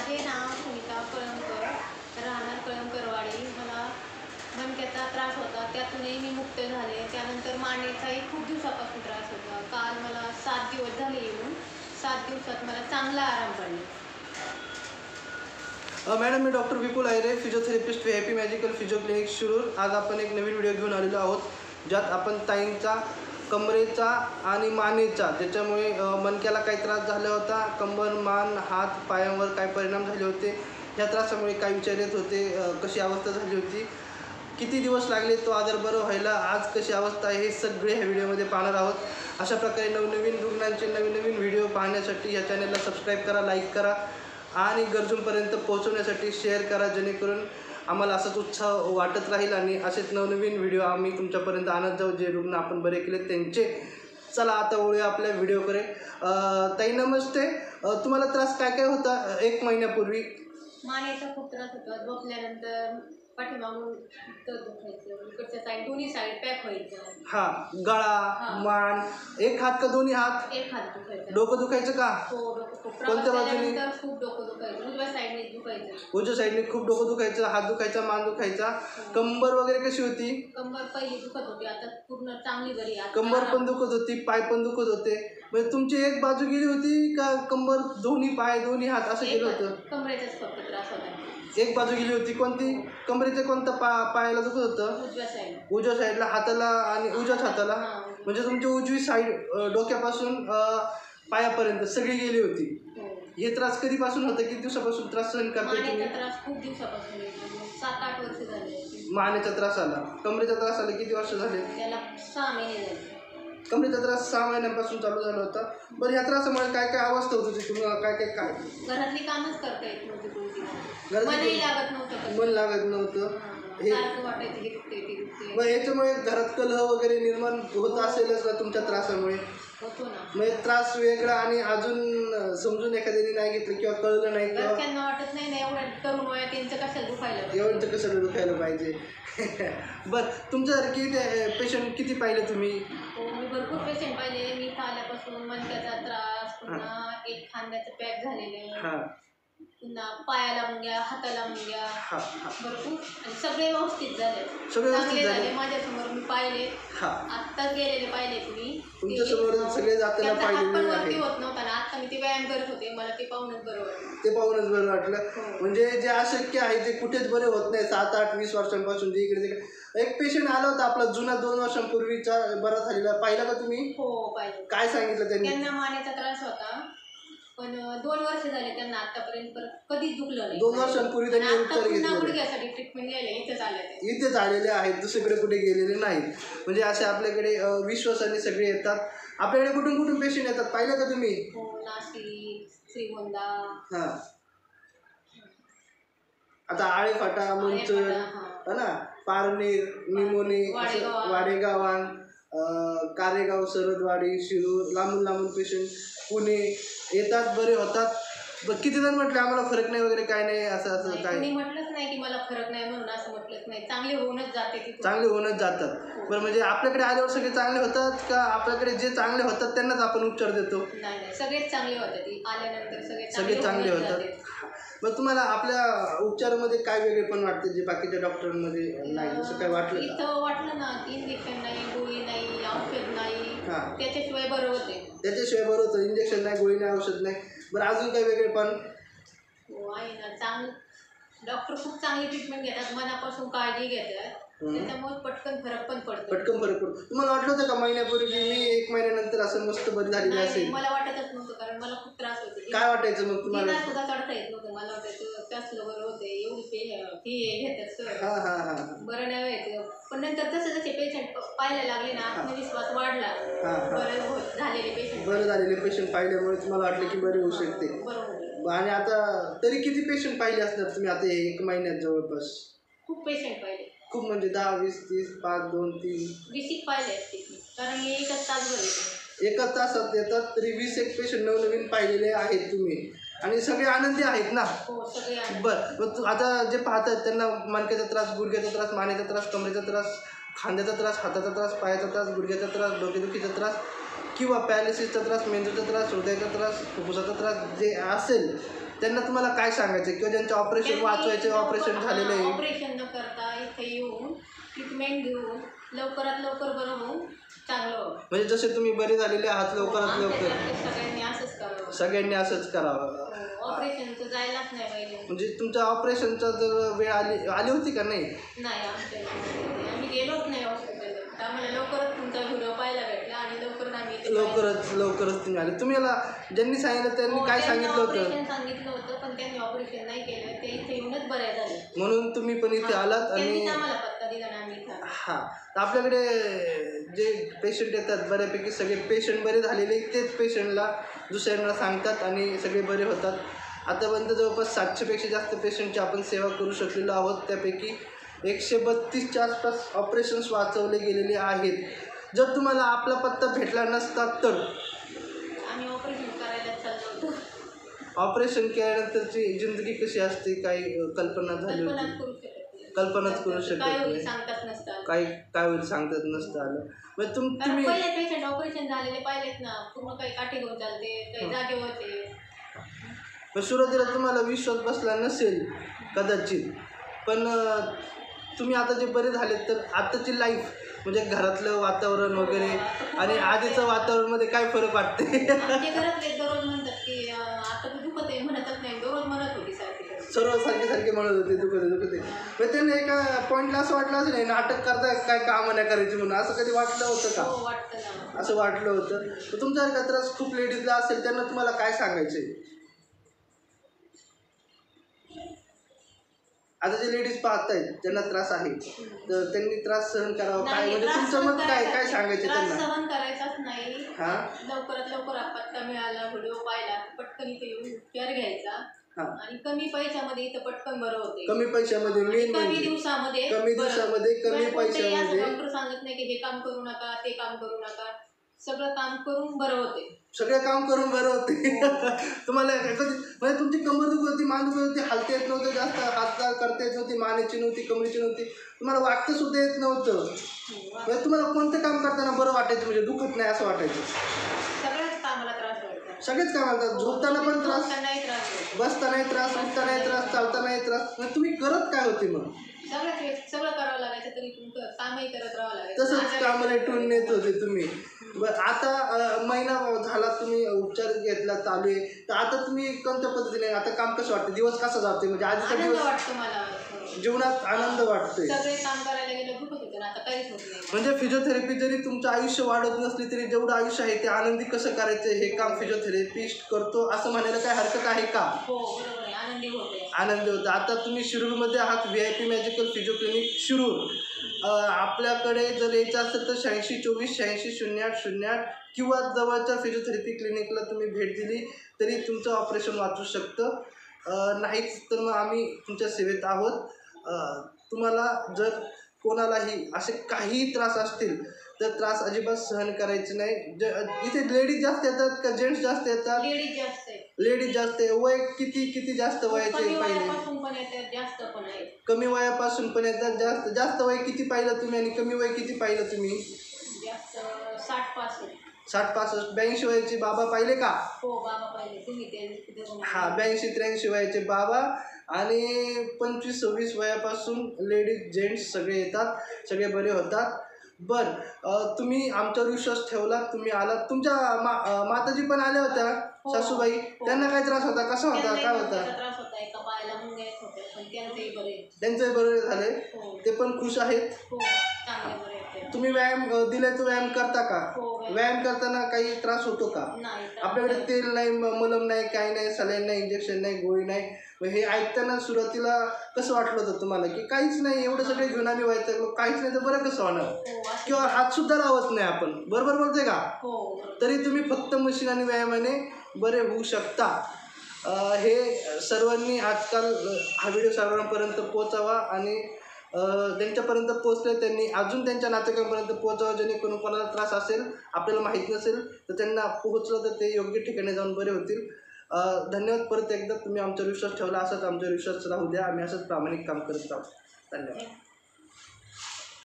माझे नाव सुनीता कळमकर, राहणार कळमकरवाडी. मला मणक्याचा त्रास होता, त्यातूनही मी मुक्त झाले. त्यानंतर मानेचाही खूप दिवसापासून त्रास होता. काल मला 7 दिवस झाले येऊन. 7 दिवसात मला चांगला आराम पडला. मॅडम, मी doctor Vipul Ayare, physiotherapist, VIP magical physio clinic Shirur. आज आपण एक नवीन व्हिडिओ घेऊन आलेलो आहोत, ज्यात आपण ताईंचा कमरेचा आणि मानेचा, ज्याच्यामुळे मणक्याला काही त्रास झाला होता, कंबर, मान, हात, पायांवर काय परिणाम झाले होते, ह्या त्रासामुळे काय विचार येत होते, कशी अवस्था झाली होती, किती दिवस लागले तो आजार बरं व्हायला, आज कशी अवस्था आहे, हे सगळे ह्या व्हिडिओमध्ये पाहणार आहोत. अशा प्रकारे नवनवीन रुग्णांचे नवीन व्हिडिओ पाहण्यासाठी या चॅनलला सबस्क्राईब करा, लाईक करा आणि गरजूंपर्यंत पोहोचवण्यासाठी शेअर करा, जेणेकरून आम्हाला असाच उत्साह वाटत राहील आणि असेच नवनवीन व्हिडिओ आम्ही तुमच्यापर्यंत आणत जाऊ, जे रुग्ण आपण बरे केले त्यांचे. चला आता वळूया आपल्या व्हिडिओकडे. ताई नमस्ते. तुम्हाला त्रास काय होता 1 महिन्यापूर्वी? मानेचा खूप त्रास होता. झोपल्यानंतर पाठीमागून दुखायचं, इकडच्या साईड दोन्ही साईड पॅक व्हायचं. हां, गळा, मान, एक हात का दोन्ही हात? एक हात दुखायचं. डोकं दुखायचं का? हो, डोकं खूप. कोणत्या बाजूने? खूप डोकं दुखायचं. उजव्या साईडने दुखायचं. उजव्या साईडने खूप डोकं दुखायचं, हात दुखायचा, मान दुखायचा. कंबर वगैरे कशी होती? कंबर पहिली दुखत होती, आता पूर्ण चांगली बरी. कंबर पण दुखत होती, पाय पण दुखत होते. म्हणजे तुमची एक बाजू गेली होती का कंबर, दोन्ही पाय, दोन्ही हात असं गेलं होतं? कमरेचाच फक्त त्रास होता. एक बाजू गेली होती. कोणती? कमरेच्या कोणत्या पायाला दुखत होतं? उजव्या साईडला, हाताला आणि उजव्याच हाताला. म्हणजे तुमची उजवी साईड डोक्यापासून पायापर्यंत सगळी गेली होती. हे त्रास कधीपासून होतं? किती दिवसापासून त्रास सहन करताय तुम्ही? त्रास खूप दिवसापासून, 7-8 वर्ष झाले. मानेचा त्रास आला. कमरेचा त्रास आला किती वर्ष झाले? त्याला 6 महिने झाले. कमरेचा त्रास 6 महिन्यांपासून चालू झाला होता. बरं, ह्या त्रासामुळे काय काय अवस्था होत होती तुम्हाला? काय घरातली कामच करता येत नव्हती कोणती. मन लागत नव्हतं. हे मग याच्यामुळे घरात कलह वगैरे निर्माण होत असेलच ना तुमच्या त्रासामुळे? होतो ना. म्हणजे त्रास वेगळा आणि अजून समजून एखाद्याने नाही घेतलं किंवा कळलं नाही किंवा त्यांना वाटत नाही ना एवढ्या तरुण वयात त्यांचं कशाला दुखायला, एवढं कसं दुखायला पाहिजे. बरं, तुमच्यासारखी पेशंट किती पाहिले तुम्ही? मी भरपूर पेशंट पाहिले. मी आल्यापासून मणक्याचा त्रास, पुन्हा एक खांद्याचं पॅक झालेले, पुन्हा पायाला मुंग्या, हाताला मुंग्या, भरपूर. आणि सगळे व्यवस्थित झाले, चांगले झाले. माझ्यासमोर मी पाहिले, आत्ताच गेलेले पाहिले तुम्ही. तुमच्यासमोर सगळे जाताना पाहिलेले वरती होत नव्हता ना, आता मी ते व्यायाम करत होते. मला ते पाहूनच बरं वाटलं. ते पाहूनच बरं वाटलं. म्हणजे जे अशक्य आहे ते कुठेच बरे होत नाही. 7-8-20 वर्षांपासून जे इकडे तिकडे. एक पेशंट आला होता आपला जुना, 2 वर्षांपूर्वीचा बरा झालेला, पाहिला का तुम्ही? हो, पाहिलं. काय सांगितलं त्यांनी? त्यांना मानेचा त्रास होता, पण 2 वर्ष झाले त्यांना आतापर्यंत कधीच दुखलं नाही. 2 वर्षांपूर्वी त्यांनी उपचार घेतले. गुडघ्यासाठी ट्रीटमेंट घ्यायला इथेच आलेले आहेत, दुसरीकडे कुठे गेलेले नाहीत. म्हणजे असे आपल्याकडे विश्वासाने सगळे येतात. आपल्याकडे कुठून कुठून पेशंट येतात पाहिलं का तुम्ही? हो, नाशिक, श्रीगोंदा, हां, आता आळेफाटा, मंचर, है ना, पारनेर, निमोनी, वाडेगावान, कारेगाव, सरदवाडी, शिरूर, लांबून पेशंट पुणे येतात, बरे होतात. किती जण म्हटले आम्हाला फरक नाही वगैरे काय नाही, असं काय? म्हटलंच नाही की मला फरक नाही म्हणून, असं म्हटलंच नाही. चांगले होऊनच जातात. बरं, म्हणजे आपल्याकडे आल्यावर सगळे चांगले होतात का? आपल्याकडे जे चांगले होतात त्यांनाच आपण उपचार देतो? नाही, सगळेच चांगले होतात. आल्यानंतर सगळे चांगले होतात. मग तुम्हाला आपल्या उपचारामध्ये काय वेगळे पण वाटते जे बाकीच्या डॉक्टरांमध्ये नाही, असं काय वाटलं? इथं वाटलं ना की इंजेक्शन नाही, गोळी नाही, औषध नाही, त्याच्याशिवाय बरं होतं. इंजेक्शन नाही, गोळी नाही, औषध नाही. बरं, अजून काही वेगळे पण? हो, आहे ना. डॉक्टर खूप चांगली ट्रीटमेंट घेतात, मनापासून काळजी घेतात. त्याच्यामुळे पटकन फरक पडतो. तुम्हाला वाटलं होतं का महिन्यापूर्वी मी 1 महिन्यानंतर असं मस्त बरी झालेली असेल? मला वाटतच नव्हतं, कारण मला खूप त्रास होते. काय वाटायचं मग तुम्हाला? सुद्धा चढता येत नव्हतं. मला वाटायचं कसलं बरं होते, एवढी फी घेतात बरं नाही व्हायचं. पण नंतर जसे पेशंट पाहायला लागले ना, आत्मविश्वास वाढला. बरं झालेले पेशंट पाहिल्यामुळे तुम्हाला वाटलं की बरे होऊ शकते. आणि आता तरी किती पेशंट पाहिले असणार तुम्ही आता 1 महिन्यात? जवळपास खूप पेशंट पाहिले. खूप, म्हणजे 10, 20, 30, 5, 2, 3, 20 पाहिले असते. कारण मी एकच तासात येतात, तरी 20 पेशंट नवनवीन पाहिलेले आहेत तुम्ही. आणि सगळे आनंदी आहेत ना? हो, सगळे. बरं, मग आता जे पाहतात त्यांना मणक्याचा त्रास, गुडघ्याचा त्रास, मानेचा त्रास, कमरेचा त्रास, खांद्याचा त्रास, हाताचा त्रास, पायाचा त्रास, गुडघ्याचा त्रास, डोकेदुखीचा त्रास किंवा पॅरालिसिसचा त्रास, मेंदूचा त्रास, हृदयाचा त्रास, फुफ्फुसाचा त्रास जे असेल त्यांना तुम्हाला काय सांगायचं किंवा ज्यांचं ऑपरेशन वाचवायचे ऑपरेशन झालेलं आहे ऑपरेशन न करता इथे येऊन ट्रीटमेंट घेऊन लवकरात लवकर बरं होऊन चांगलं म्हणजे जसे तुम्ही बरे झालेले आहात लवकरात लवकर सगळ्यांनी असंच करावं ऑपरेशनचं जायलाच नाही पाहिजे म्हणजे तुमच्या ऑपरेशनचा जर वेळ आली होती का नाही आम्ही गेलोच नाही हॉस्पिटलला आम्हाला लवकरच तुमचा व्हिडिओ पाहायला भेटला आणि लवकरच तुम्ही आले. तुम्ही याला ज्यांनी सांगितलं त्यांनी काय सांगितलं होतं पण त्यांनी ऑपरेशन नाही केलं ते इथे येऊनच बरे झाले म्हणून तुम्ही पण इथे आलात आणि आम्हाला पत्ता दिला ना आम्ही हां आपल्याकडे जे पेशंट येतात बऱ्यापैकी सगळे पेशंट बरे झालेले तेच पेशंटला दुसऱ्यांना सांगतात आणि सगळे बरे होतात. आतापर्यंत जवळपास 700पेक्षा जास्त पेशंटची आपण सेवा करू शकलेलो आहोत. त्यापैकी 132च्या आसपास ऑपरेशन्स वाचवले गेलेले आहेत. जर तुम्हाला आपला पत्ता भेटला नसता तर आम्ही ऑपरेशन करायला चाललो होतो. ऑपरेशन केल्यानंतरची जिंदगी कशी असते काही कल्पना झाली होती कल्पनाच करू शकत नाही काय होईल सांगतात नसतं आलं. मग तुम्ही पहिले पेशंट ऑपरेशन झालेले पाहिलेत ना पूर्ण काही काठी घेऊन चालते काही जागेवरते. पण सुरुवातीला तुम्हाला विश्वास बसला नसेल कदाचित पण तुम्ही आता जे बरे झालेत तर आताची लाईफ म्हणजे घरातलं वातावरण वगैरे आणि आधीचं वातावरणमध्ये काय फरक वाटते? घरातले दररोज म्हणतात की आता तू दुखत आहे म्हणतच नाही दररोज म्हणत होती सर्व सारखे म्हणत होते दुखते मग त्यांनी एका पॉईंटला असं वाटलं असेल नाही नाटक करताय काय कामं नाही करायची म्हणून असं कधी वाटलं होतं का? असं वाटलं होतं. तर तुमच्या त्रास खूप लेडीजला असेल त्यांना तुम्हाला काय सांगायचे? आता जे लेडीज पाहतायत ज्यांना त्रास आहे तर त्यांनी त्रास सहन करावा काय म्हणजे तुमचं मत काय सांगायचं त्यांना? सहन करायचाच नाही लवकरात लवकर पत्ता मिळाला व्हिडिओ पाहिला पटकन इथे येऊन उपचार घ्यायचा आणि कमी पैशामध्ये इथं पटकन बरं होते. कमी पैशामध्ये कमी दिवसामध्ये कमी पैशामध्ये डॉक्टर सांगत नाही की हे काम करू नका ते काम करू नका सगळं काम करून बरं होते. तुम्हाला म्हणजे तुमची कंबर दुखत होती मान दुखत होती हालता येत नव्हतं जास्त हात करता येत नव्हती मानेची नव्हती कमरेची नव्हती तुम्हाला वागता सुद्धा येत नव्हतं म्हणजे तुम्हाला कोणतं काम करताना बरं वाटायचं म्हणजे दुखत नाही असं वाटायचं? सगळेच कामाला झोपताना पण त्रास बसतानाही त्रास उठतानाही त्रास चालतानाही त्रास तुम्ही करत काय होते मग? सगळं करावं लागायचं तरी कामही करत राहावं लागायचं तसंच कामाला ठेवून नेत होते तुम्ही. आता महिना झाला तुम्ही उपचार घेतला चालू आहे तर आता तुम्ही कोणत्या पद्धतीने आता काम कसं वाटतं दिवस कसा जातोय म्हणजे आधीचा दिवस वाटतो मला जीवनात आनंद वाटतोय सगळे काम करायला गेलं दुखत होतं आता काहीच होत नाही. म्हणजे फिजिओथेरपी जरी तुमचं आयुष्य वाढत नसली तरी जेवढं आयुष्य आहे ते आनंदी कसं करायचं हे काम फिजिओथेरपिस्ट करतो असं म्हणायला काय हरकत आहे का? हो बरोबर आहे आनंदी होतं. आता तुम्ही शिरूरमध्ये आहात VIP magical physio clinic Shirur. आपल्याकडे जर यायचं असेल तर 8624 86 08 किंवा जवळच्या फिजिओथेरपी क्लिनिकला तुम्ही भेट दिली तरी तुमचं ऑपरेशन वाचू शकतं. नाहीच तर मग आम्ही तुमच्या सेवेत आहोत. तुम्हाला जर कोणालाही असे काही त्रास असतील तर त्रास अजिबात सहन करायचे नाही. इथे लेडीज जास्त येतात का जेंट्स जास्त येतात? लेडीज जास्त आहे. वय किती जास्त वयाचे पाहिजे? कमी वयापासून पण येतात. जास्त वय किती पाहिलं तुम्ही आणि कमी वय किती पाहिलं तुम्ही? 60-65 82 वयाचे बाबा पाहिले का? हो बाबा पाहिले. हा 82-83 वयाचे बाबा आणि 25-26 वयापासून लेडीज जेंट्स सगळे येतात सगळे बरे होतात. तुम्ही आमच्यावर विश्वास ठेवला तुम्ही आलात. तुमच्या माताजी पण आल्या होत्या सासूबाई त्यांना काय त्रास होता कसा होता काय होता? त्यांचंही बरे झाले ते पण खुश आहेत. तुम्ही व्यायाम दिले तर व्यायाम करता का? व्यायाम करताना काही त्रास होतो का? आपल्याकडे तेल नाही मलम नाही काही नाही सलाईन नाही इंजेक्शन नाही गोळी नाही. हे ऐकताना सुरुवातीला कसं वाटलं होतं तुम्हाला की काहीच नाही एवढं सगळे घेऊन आम्ही व्हायचं काहीच नाही तर बरं कसं होणार किंवा हात सुद्धा लावत नाही आपण बरोबर बोलते का? तरी तुम्ही फक्त मशीन आणि व्यायामाने बरे होऊ शकता. हे सर्वांनी आजकाल हा व्हिडिओ सर्वांपर्यंत पोहोचावा आणि ज्यांच्यापर्यंत पोहोचले त्यांनी अजून त्यांच्या नातेवाईकांपर्यंत पोहोचावं जेणेकरून कोणाला त्रास असेल आपल्याला माहीत नसेल तर त्यांना पोहोचलं तर ते योग्य ठिकाणी जाऊन बरे होतील. धन्यवाद परत एकदा तुम्ही आमच्यावर विश्वास ठेवला असंच आमच्यावर विश्वास राहू द्या. आम्ही असंच प्रामाणिक काम करत आहोत. धन्यवाद.